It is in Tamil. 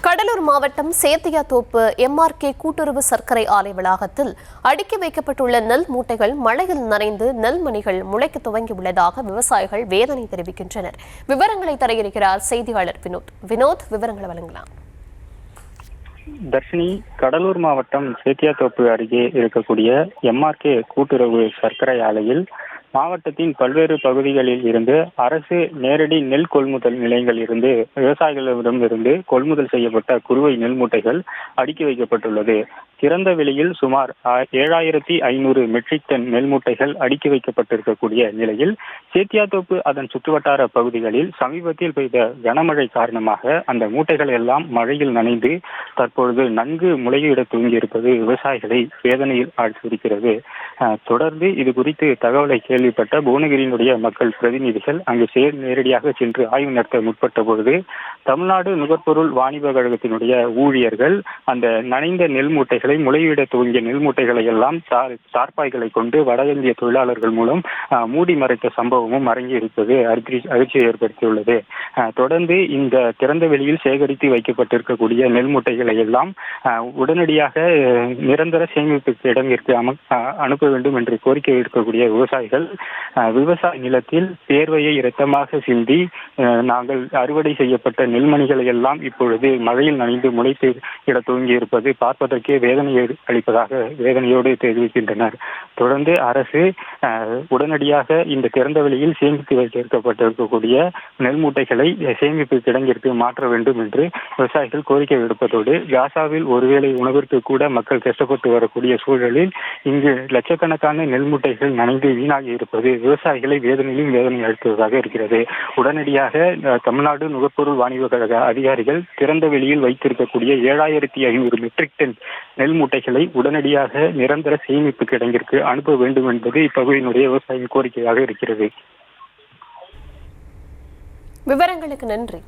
கடலூர் மாவட்டம் சேத்தியாத்தோப்பு எம்ஆர்கே கூட்டுறவு சர்க்கரை ஆலை வளாகத்தில் அடுக்கி வைக்கப்பட்டுள்ள நெல் மூட்டைகள் மழையில் நனைந்து நெல்மணிகள் முளைக்க துவங்கியுள்ளதாக விவசாயிகள் வேதனை தெரிவிக்கின்றனர். விவரங்களை தர இருக்கிறார் செய்தியாளர் வினோத். விவரங்களை வழங்கலாம். தர்ஷினி, கடலூர் மாவட்டம் சேத்தியாத்தோப்பு அருகே இருக்கக்கூடிய எம்ஆர்கே கூட்டுறவு சர்க்கரை ஆலையில் மாவட்டத்தின் பல்வேறு பகுதிகளில் இருந்து அரசு நேரடி நெல் கொள்முதல் நிலையங்களில் இருந்து விவசாயிகளிடமிருந்து கொள்முதல் செய்யப்பட்ட குறுவை நெல் மூட்டைகள் அடுக்கி வைக்கப்பட்டுள்ளது. திறந்த வெளியில் சுமார் 7500 மெட்ரிக் டன் நெல் மூட்டைகள் அடுக்கி வைக்கப்பட்டிருக்கக்கூடிய நிலையில் சேத்தியாத்தோப்பு அதன் சுற்றுவட்டார பகுதிகளில் சமீபத்தில் பெய்த கனமழை காரணமாக அந்த மூட்டைகள் எல்லாம் மழையில் நனைந்து தற்பொழுது நன்கு முளையிட துவங்கியிருப்பது விவசாயிகளை வேதனையில் ஆழ்த்தியிருக்கிறது. தொடர்ந்து இது குறித்து தகவலை கேள்விப்பட்ட புவனகிரியினுடைய மக்கள் பிரதிநிதிகள் அங்கு நேரடியாக சென்று ஆய்வு நடத்த முற்பட்ட பொழுது தமிழ்நாடு நுகர்பொருள் வாணிப கழகத்தினுடைய ஊழியர்கள் அந்த நனைந்த நெல் மூட்டைகளை முளையிட துவங்கிய நெல் மூட்டைகளை எல்லாம் தார்பாய்களை கொண்டு வட இந்திய தொழிலாளர்கள் மூலம் மூடி மறைத்த சம்பவமும் அரங்கேறிப்பது அதிர்ச்சியை ஏற்படுத்தியுள்ளது. தொடர்ந்து இந்த திறந்த வெளியில் சேகரித்து வைக்கப்பட்டிருக்கக்கூடிய நெல் மூட்டைகளை எல்லாம் உடனடியாக நிரந்தர சேமிப்புக்கு இடமிற்கு அனுப்ப வேண்டும் என்று கோரிக்கை இருக்கக்கூடிய விவசாயிகள் விவசாய நிலத்தில் தேர்வையை இரத்தமாக சிந்தி நாங்கள் அறுவடை செய்யப்பட்ட நெல்மணிகளை எல்லாம் இப்பொழுது மழையில் நனைந்து முளைத்து இட துவங்கி இருப்பது பார்ப்பதற்கே வேதனை அளிப்பதாக வேதனையோடு தெரிவிக்கின்றனர். தொடர்ந்து அரசு உடனடியாக இந்த திறந்த வெளியில் சேமித்து வைக்கப்பட்டிருக்கக்கூடிய நெல் மூட்டைகளை சேமிப்பு கிடங்கிற்கு மாற்ற வேண்டும் என்று விவசாயிகள் கோரிக்கை விடுப்பதோடு காசாவில் ஒருவேளை உணவிற்கு கூட மக்கள் கஷ்டப்பட்டு வரக்கூடிய சூழலில் இங்கு லட்சக்கணக்கான நெல் மூட்டைகள் நனைந்து வீணாகி இருப்பது விவசாயிகளை வேதனையிலும் வேதனை அளிப்பதாக இருக்கிறது. உடனடியாக தமிழ்நாடு நுகர்பொருள் வாணிப கழக அதிகாரிகள் திறந்த வெளியில் வைத்திருக்கக்கூடிய 7500 மெட்ரிக் டன் நெல் மூட்டைகளை உடனடியாக நிரந்தர சேமிப்பு கிடங்கிற்கு அனுப்ப வேண்டும் என்பது இப்பகுதியினுடைய விவசாயியின் கோரிக்கையாக இருக்கிறது. விவரங்களுக்கு நன்றி.